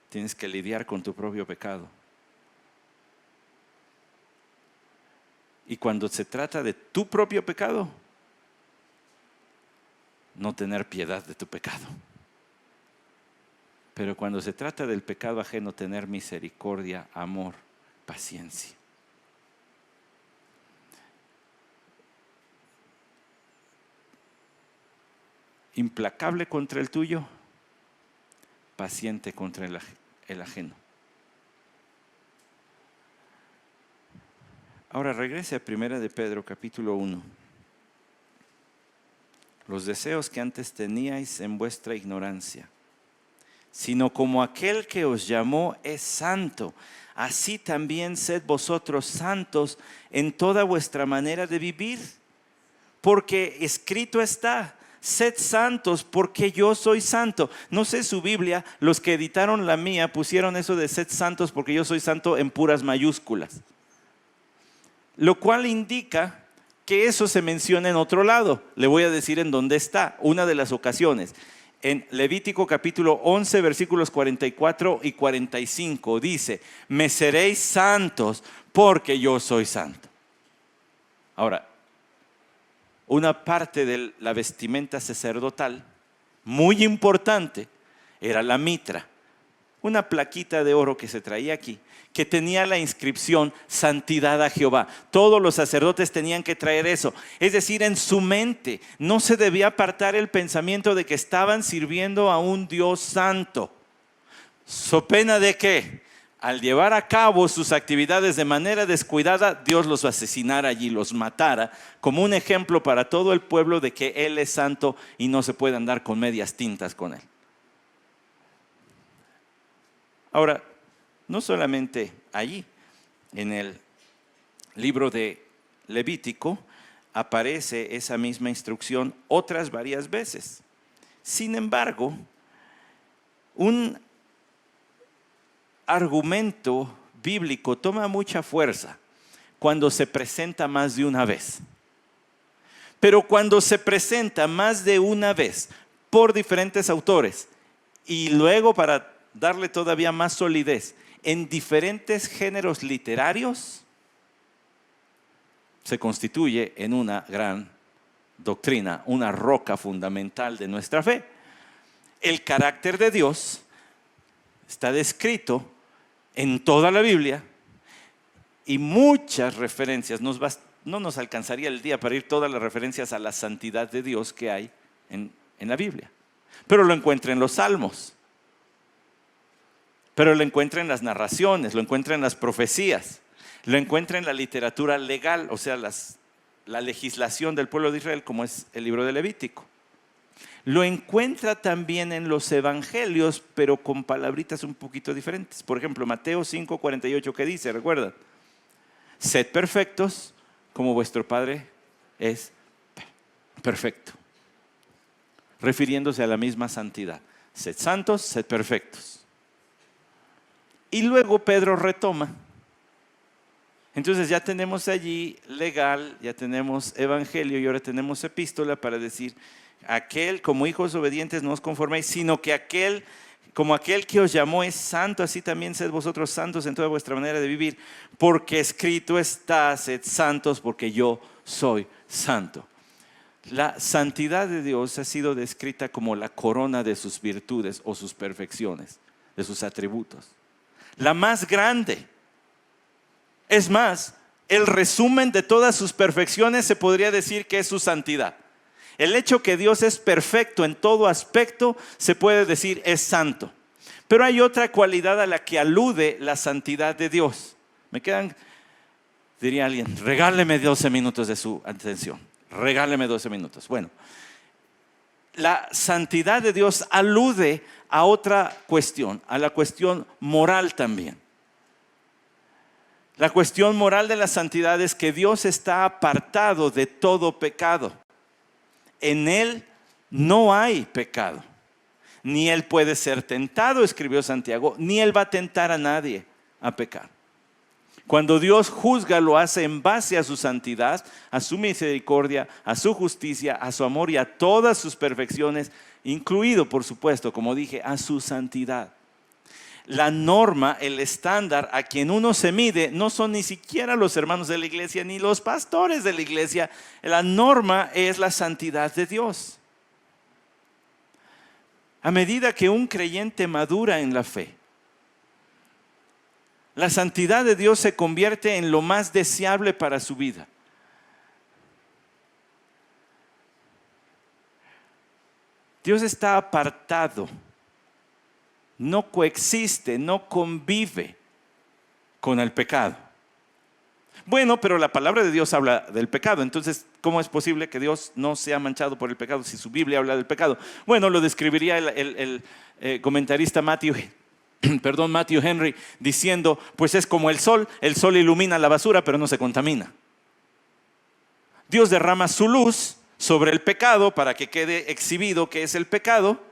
Tienes que lidiar con tu propio pecado. Y cuando se trata de tu propio pecado, no tener piedad de tu pecado. Pero cuando se trata del pecado ajeno, tener misericordia, amor, paciencia. Implacable contra el tuyo, paciente contra el ajeno. Ahora regrese a 1 de Pedro capítulo 1. Los deseos que antes teníais en vuestra ignorancia, sino como aquel que os llamó es santo, así también sed vosotros santos en toda vuestra manera de vivir. Porque escrito está, sed santos porque yo soy santo. No sé su Biblia, los que editaron la mía pusieron eso de sed santos porque yo soy santo en puras mayúsculas. Lo cual indica que eso se menciona en otro lado. Le voy a decir en dónde está, una de las ocasiones. En Levítico capítulo 11 versículos 44 y 45 dice, me seréis santos porque yo soy santo. Ahora, una parte de la vestimenta sacerdotal muy importante era la mitra, una plaquita de oro que se traía aquí, que tenía la inscripción santidad a Jehová. Todos los sacerdotes tenían que traer eso. Es decir, en su mente no se debía apartar el pensamiento de que estaban sirviendo a un Dios santo. ¿So pena de qué? Al llevar a cabo sus actividades de manera descuidada, Dios los asesinara allí, los matara, como un ejemplo para todo el pueblo de que Él es santo y no se puede andar con medias tintas con Él. Ahora, no solamente allí, en el libro de Levítico aparece esa misma instrucción otras varias veces. Sin embargo, un argumento bíblico toma mucha fuerza cuando se presenta más de una vez. Pero cuando se presenta más de una vez por diferentes autores y luego para darle todavía más solidez en diferentes géneros literarios, se constituye en una gran doctrina, una roca fundamental de nuestra fe. El carácter de Dios está descrito en toda la Biblia y muchas referencias. No nos alcanzaría el día para ir todas las referencias a la santidad de Dios que hay en la Biblia. Pero lo encuentra en los Salmos, pero lo encuentra en las narraciones, lo encuentra en las profecías, lo encuentra en la literatura legal, o sea, la legislación del pueblo de Israel, como es el libro de Levítico. Lo encuentra también en los evangelios, pero con palabritas un poquito diferentes. Por ejemplo, Mateo 5:48, ¿qué dice? ¿Recuerdan? Sed perfectos como vuestro Padre es perfecto. Refiriéndose a la misma santidad. Sed santos, sed perfectos. Y luego Pedro retoma. Entonces ya tenemos allí legal, ya tenemos evangelio y ahora tenemos epístola para decir: aquel, como hijos obedientes no os conforméis, sino que como aquel que os llamó es santo, así también sed vosotros santos en toda vuestra manera de vivir, porque escrito está: sed santos porque yo soy santo. La santidad de Dios ha sido descrita como la corona de sus virtudes o sus perfecciones, de sus atributos. La más grande. Es más, el resumen de todas sus perfecciones se podría decir que es su santidad. El hecho que Dios es perfecto en todo aspecto se puede decir es santo. Pero hay otra cualidad a la que alude la santidad de Dios. Me quedan, diría alguien, regáleme 12 minutos de su atención. Regáleme 12 minutos. Bueno, la santidad de Dios alude a otra cuestión, a la cuestión moral también. La cuestión moral de la santidad es que Dios está apartado de todo pecado. En Él no hay pecado. Ni Él puede ser tentado, escribió Santiago, ni Él va a tentar a nadie a pecar. Cuando Dios juzga, lo hace en base a su santidad, a su misericordia, a su justicia, a su amor y a todas sus perfecciones, incluido, por supuesto, como dije, a su santidad. La norma, el estándar a quien uno se mide, no son ni siquiera los hermanos de la iglesia ni los pastores de la iglesia. La norma es la santidad de Dios. A medida que un creyente madura en la fe, la santidad de Dios se convierte en lo más deseable para su vida. Dios está apartado. No coexiste, no convive con el pecado. Bueno, pero la palabra de Dios habla del pecado. Entonces, ¿cómo es posible que Dios no sea manchado por el pecado si su Biblia habla del pecado? Bueno, lo describiría el comentarista Matthew Henry diciendo: pues es como el sol ilumina la basura pero no se contamina. Dios derrama su luz sobre el pecado para que quede exhibido qué es el pecado,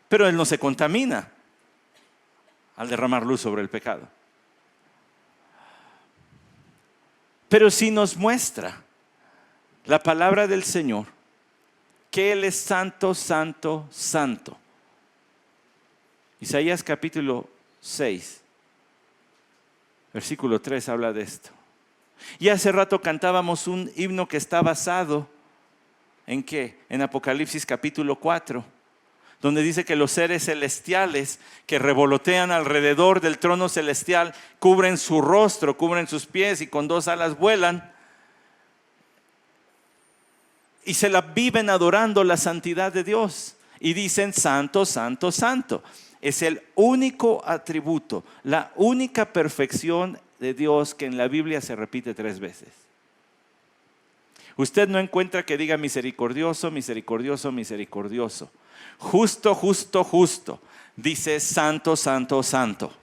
pero Él no se contamina al derramar luz sobre el pecado. Pero sí nos muestra la palabra del Señor que Él es santo, santo, santo. Isaías capítulo 6, versículo 3 habla de esto. Y hace rato cantábamos un himno que está basado ¿en qué? En Apocalipsis capítulo 4. Donde dice que los seres celestiales que revolotean alrededor del trono celestial cubren su rostro, cubren sus pies y con 2 alas vuelan. Y se la viven adorando la santidad de Dios. Y dicen: santo, santo, santo. Es el único atributo, la única perfección de Dios que en la Biblia se repite 3 veces. Usted no encuentra que diga misericordioso, misericordioso, misericordioso. Justo, justo, justo. Dice santo, santo, santo.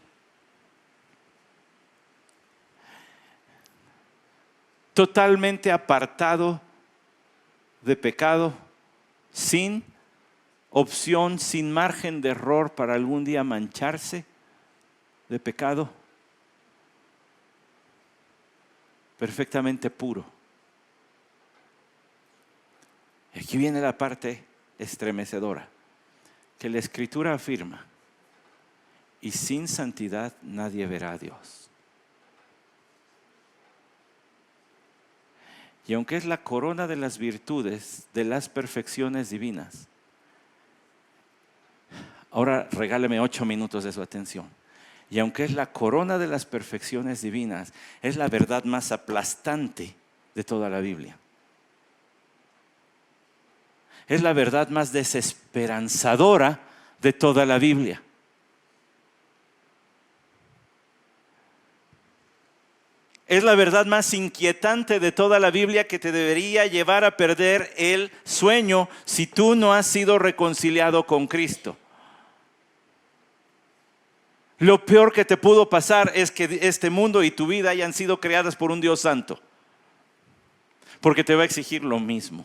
Totalmente apartado de pecado, sin opción, sin margen de error para algún día mancharse de pecado. Perfectamente puro. Y aquí viene la parte estremecedora, que la Escritura afirma: y sin santidad nadie verá a Dios. Y aunque es la corona de las virtudes, de las perfecciones divinas, ahora regáleme 8 minutos de su atención. Y aunque es la corona de las perfecciones divinas, es la verdad más aplastante de toda la Biblia. Es la verdad más desesperanzadora de toda la Biblia. Es la verdad más inquietante de toda la Biblia que te debería llevar a perder el sueño si tú no has sido reconciliado con Cristo. Lo peor que te pudo pasar es que este mundo y tu vida hayan sido creadas por un Dios santo, porque te va a exigir lo mismo.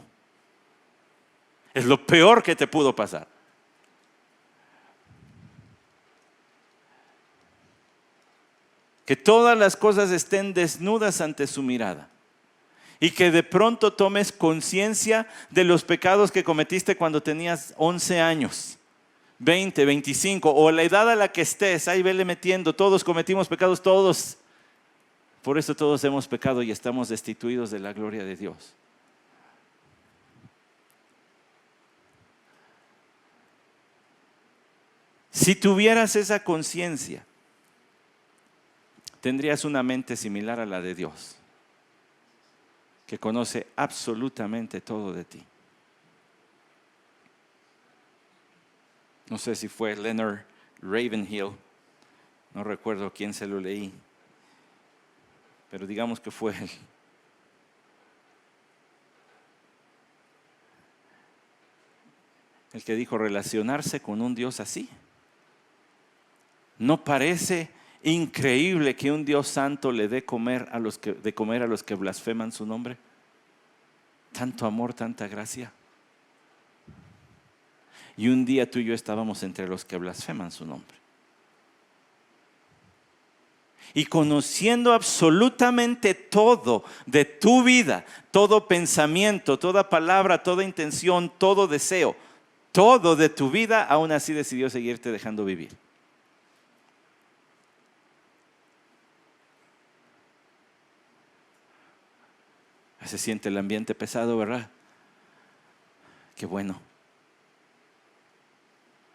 Es lo peor que te pudo pasar. Que todas las cosas estén desnudas ante su mirada. Y que de pronto tomes conciencia de los pecados que cometiste cuando tenías 11 años, 20, 25, o la edad a la que estés. Ahí vele metiendo, todos cometimos pecados, todos. Por eso todos hemos pecado y estamos destituidos de la gloria de Dios. Si tuvieras esa conciencia, tendrías una mente similar a la de Dios, que conoce absolutamente todo de ti. No sé si fue Leonard Ravenhill, no recuerdo quién se lo leí, pero digamos que fue él. El que dijo: relacionarse con un Dios así. ¿No parece increíble que un Dios santo le dé de comer a los que blasfeman su nombre? Tanto amor, tanta gracia. Y un día tú y yo estábamos entre los que blasfeman su nombre. Y conociendo absolutamente todo de tu vida, todo pensamiento, toda palabra, toda intención, todo deseo, todo de tu vida, aún así decidió seguirte dejando vivir. Se siente el ambiente pesado, ¿verdad? Qué bueno.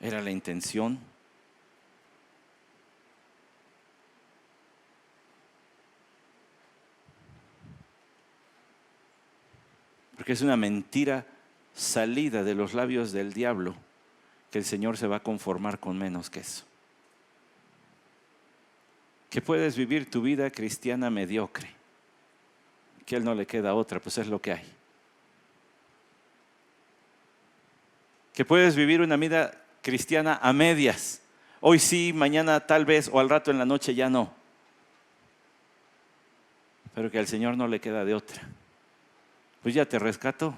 Era la intención. Porque es una mentira salida de los labios del diablo que el Señor se va a conformar con menos que eso. Que puedes vivir tu vida cristiana mediocre. Que a Él no le queda otra, pues es lo que hay. Que puedes vivir una vida cristiana a medias. Hoy sí, mañana tal vez, o al rato en la noche ya no. Pero que al Señor no le queda de otra. Pues ya te rescato.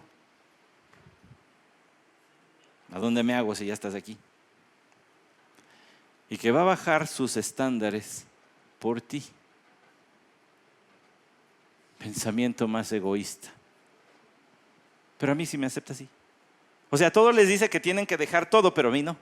¿A dónde me hago si ya estás aquí? Y que va a bajar sus estándares por ti. Pensamiento más egoísta. Pero a mí sí me acepta así. O sea, a todos les dice que tienen que dejar todo, pero a mí no.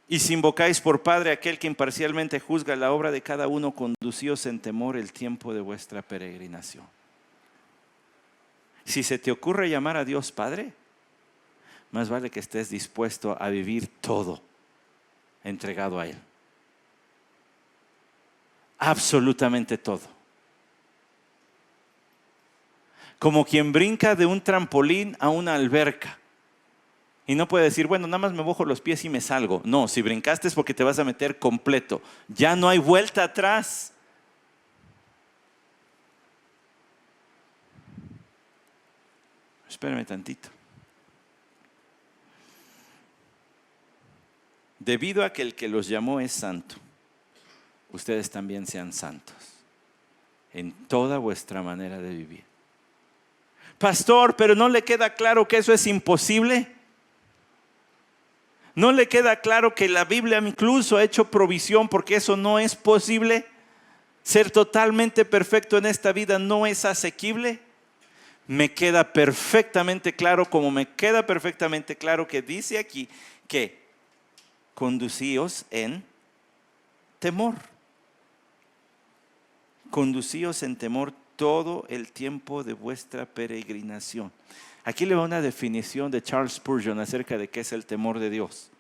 Y si invocáis por Padre aquel que imparcialmente juzga la obra de cada uno, conducíos en temor el tiempo de vuestra peregrinación. Si se te ocurre llamar a Dios Padre, más vale que estés dispuesto a vivir todo entregado a Él. Absolutamente todo. Como quien brinca de un trampolín a una alberca. Y no puede decir, bueno, nada más me mojo los pies y me salgo. No, si brincaste es porque te vas a meter completo. Ya no hay vuelta atrás. Espérame tantito. Debido a que el que los llamó es santo, ustedes también sean santos en toda vuestra manera de vivir. Pastor, pero ¿no le queda claro que eso es imposible? ¿No le queda claro que la Biblia incluso ha hecho provisión porque eso no es posible? Ser totalmente perfecto en esta vida no es asequible. Me queda perfectamente claro, como me queda perfectamente claro que dice aquí que conducíos en temor. Conducíos en temor todo el tiempo de vuestra peregrinación. Aquí le va una definición de Charles Spurgeon acerca de qué es el temor de Dios.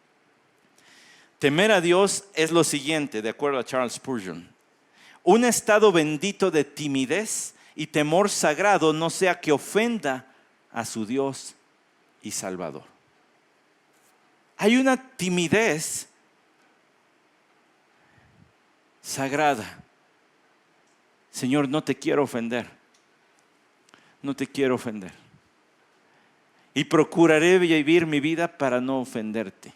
Temer a Dios es lo siguiente, de acuerdo a Charles Spurgeon: un estado bendito de timidez y temor sagrado, no sea que ofenda a su Dios y Salvador. Hay una timidez sagrada. Señor, no te quiero ofender. No te quiero ofender. Y procuraré vivir mi vida para no ofenderte.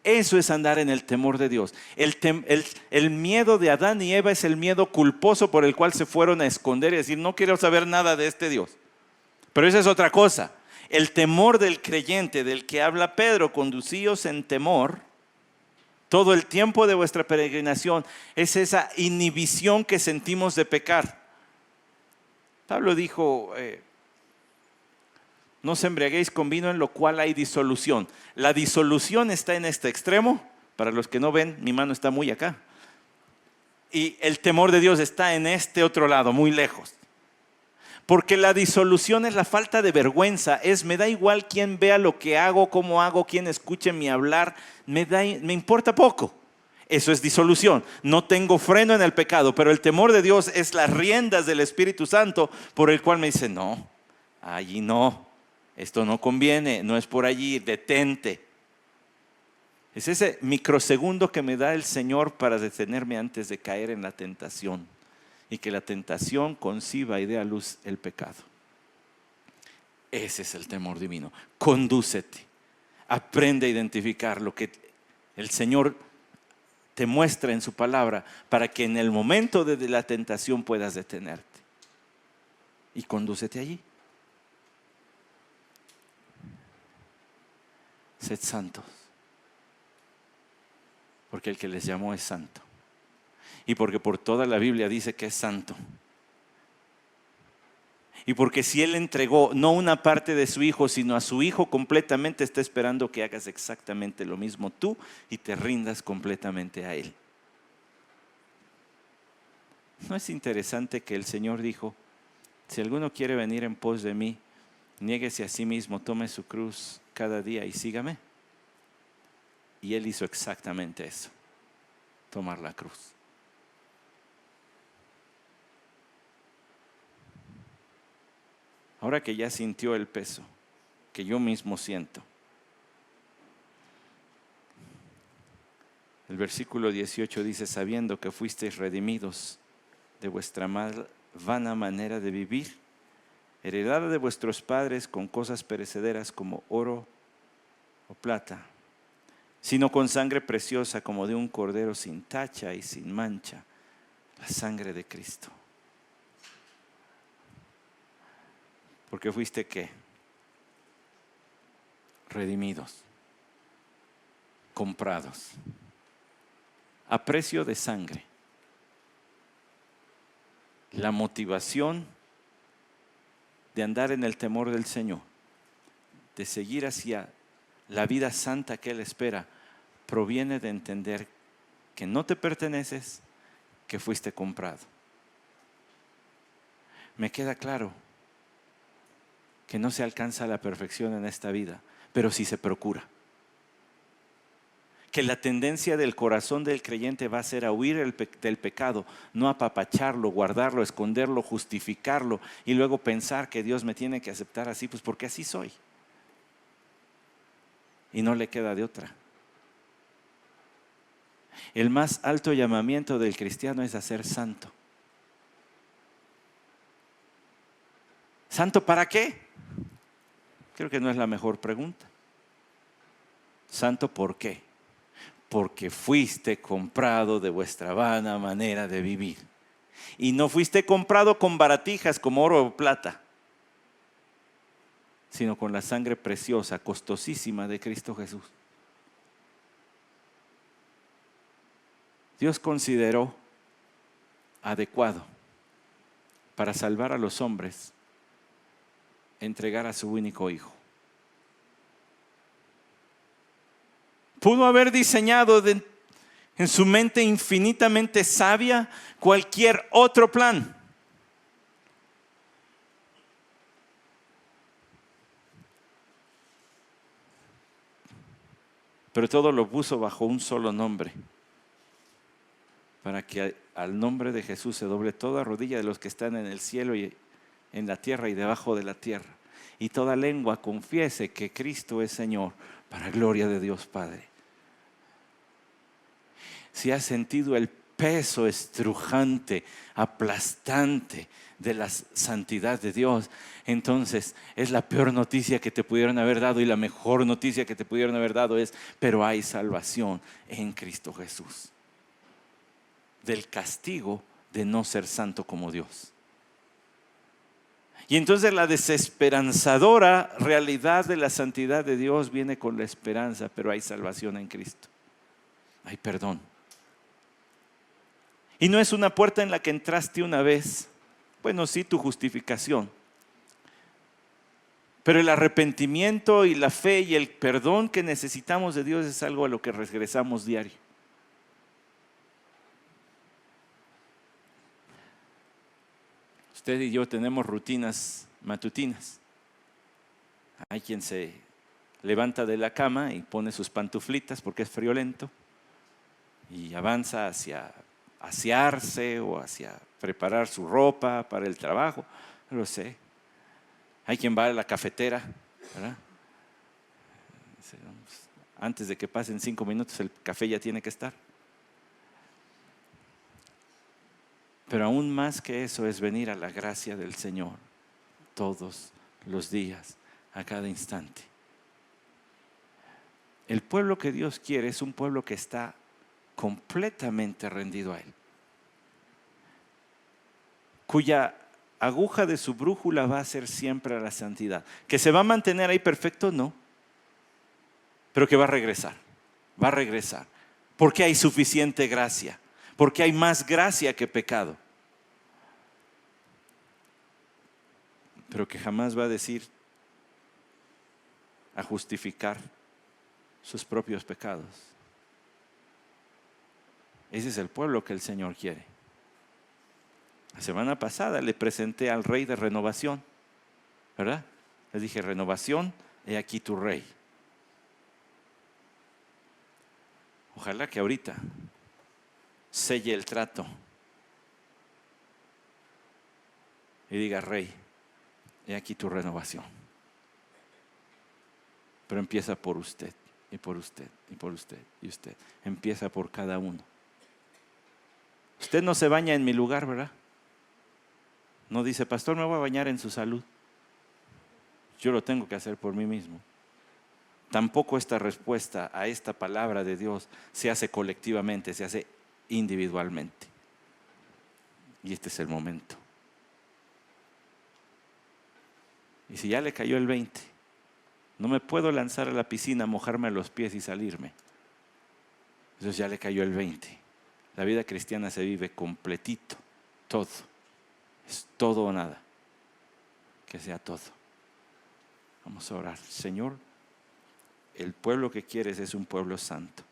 Eso es andar en el temor de Dios. El miedo de Adán y Eva es el miedo culposo por el cual se fueron a esconder y decir, no quiero saber nada de este Dios. Pero esa es otra cosa. El temor del creyente, del que habla Pedro, conducíos en temor, todo el tiempo de vuestra peregrinación, es esa inhibición que sentimos de pecar. Pablo dijo, no os embriaguéis con vino en lo cual hay disolución. La disolución está en este extremo. Para los que no ven, mi mano está muy acá. Y el temor de Dios está en este otro lado, muy lejos. Porque la disolución es la falta de vergüenza. Me da igual quién vea lo que hago, cómo hago, quién escuche mi hablar. Me importa poco. Eso es disolución. No tengo freno en el pecado, pero el temor de Dios es las riendas del Espíritu Santo por el cual me dice, no, allí no. Esto no conviene, no es por allí, detente. Es ese microsegundo que me da el Señor para detenerme antes de caer en la tentación y que la tentación conciba y dé a luz el pecado. Ese es el temor divino. Condúcete, aprende a identificar lo que el Señor te muestra en su palabra para que en el momento de la tentación puedas detenerte. Y condúcete allí. Sed santos, porque el que les llamó es santo. Y porque por toda la Biblia dice que es santo. Y porque si Él entregó no una parte de su Hijo, sino a su Hijo completamente, está esperando que hagas exactamente lo mismo tú y te rindas completamente a Él. ¿No es interesante que el Señor dijo, si alguno quiere venir en pos de mí, niéguese a sí mismo, tome su cruz cada día y sígame? Y Él hizo exactamente eso, tomar la cruz. Ahora que ya sintió el peso que yo mismo siento, el versículo 18 dice, sabiendo que fuisteis redimidos de vuestra vana manera de vivir, heredada de vuestros padres con cosas perecederas como oro o plata, sino con sangre preciosa como de un cordero sin tacha y sin mancha, la sangre de Cristo. Porque fuiste ¿qué? Redimidos, comprados, a precio de sangre. La motivación de andar en el temor del Señor, de seguir hacia la vida santa que Él espera, proviene de entender que no te perteneces, que fuiste comprado. Me queda claro que no se alcanza la perfección en esta vida, pero sí se procura. Que la tendencia del corazón del creyente va a ser a huir del pecado, no apapacharlo, guardarlo, esconderlo, justificarlo y luego pensar que Dios me tiene que aceptar así, pues porque así soy. Y no le queda de otra. El más alto llamamiento del cristiano es a ser santo. ¿Santo para qué? Creo que no es la mejor pregunta. ¿Santo por qué? Porque fuiste comprado de vuestra vana manera de vivir. Y no fuiste comprado con baratijas como oro o plata, sino con la sangre preciosa, costosísima de Cristo Jesús. Dios consideró adecuado para salvar a los hombres entregar a su único hijo. Pudo haber diseñado en su mente infinitamente sabia cualquier otro plan. Pero todo lo puso bajo un solo nombre, para que al nombre de Jesús se doble toda rodilla de los que están en el cielo y en la tierra y debajo de la tierra, y toda lengua confiese que Cristo es Señor, para gloria de Dios Padre. Si has sentido el peso estrujante, aplastante de la santidad de Dios, entonces es la peor noticia que te pudieron haber dado, y la mejor noticia que te pudieron haber dado es: pero hay salvación en Cristo Jesús del castigo de no ser santo como Dios. Y entonces la desesperanzadora realidad de la santidad de Dios viene con la esperanza: pero hay salvación en Cristo, hay perdón. Y no es una puerta en la que entraste una vez, bueno, sí, tu justificación, pero el arrepentimiento y la fe y el perdón que necesitamos de Dios es algo a lo que regresamos diario. Usted y yo tenemos rutinas matutinas. Hay quien se levanta de la cama y pone sus pantuflitas porque es friolento y avanza hacia asearse o hacia preparar su ropa para el trabajo, no lo sé. Hay quien va a la cafetera, ¿verdad? Antes de que pasen 5 minutos el café ya tiene que estar. Pero aún más que eso es venir a la gracia del Señor todos los días, a cada instante. El pueblo que Dios quiere es un pueblo que está completamente rendido a Él, cuya aguja de su brújula va a ser siempre a la santidad. ¿Que se va a mantener ahí perfecto? No, pero que va a regresar, porque hay suficiente gracia, porque hay más gracia que pecado. Pero que jamás va a decir, a justificar sus propios pecados. Ese es el pueblo que el Señor quiere. La semana pasada le presenté al Rey de renovación, ¿verdad? Les dije: renovación, he aquí tu Rey. Ojalá que ahorita selle el trato y diga: Rey, he aquí tu renovación. Pero empieza por usted, y por usted, y por usted, y usted. Empieza por cada uno. Usted no se baña en mi lugar, ¿verdad? No dice: pastor, me voy a bañar en su salud. Yo lo tengo que hacer por mí mismo. Tampoco esta respuesta a esta palabra de Dios se hace colectivamente, se hace individualmente. Y este es el momento. Y si ya le cayó el 20, no me puedo lanzar a la piscina, mojarme los pies y salirme. Entonces ya le cayó el 20. La vida cristiana se vive completito, todo. Es todo o nada. Que sea todo. Vamos a orar. Señor, el pueblo que quieres es un pueblo santo.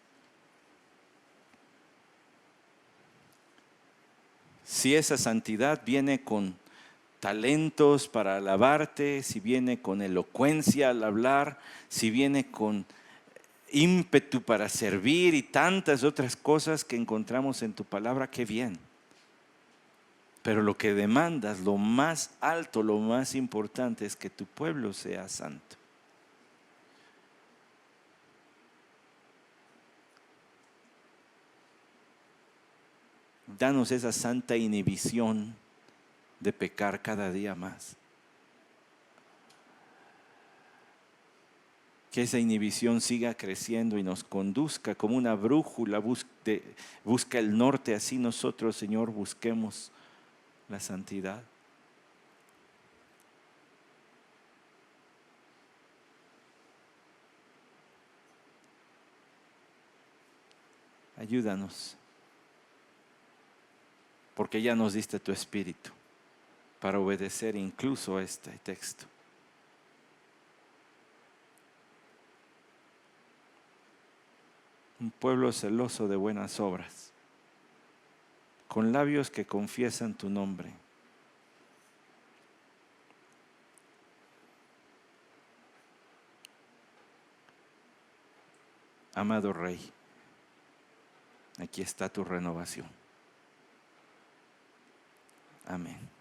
Si esa santidad viene con talentos para alabarte, si viene con elocuencia al hablar, si viene con ímpetu para servir y tantas otras cosas que encontramos en tu palabra, qué bien. Pero lo que demandas, lo más alto, lo más importante es que tu pueblo sea santo. Danos esa santa inhibición de pecar cada día más. Que esa inhibición siga creciendo y nos conduzca como una brújula, busca el norte. Así nosotros, Señor, busquemos la santidad. Ayúdanos, porque ya nos diste tu espíritu para obedecer incluso este texto. Un pueblo celoso de buenas obras, con labios que confiesan tu nombre. Amado Rey, aquí está tu renovación. Amén.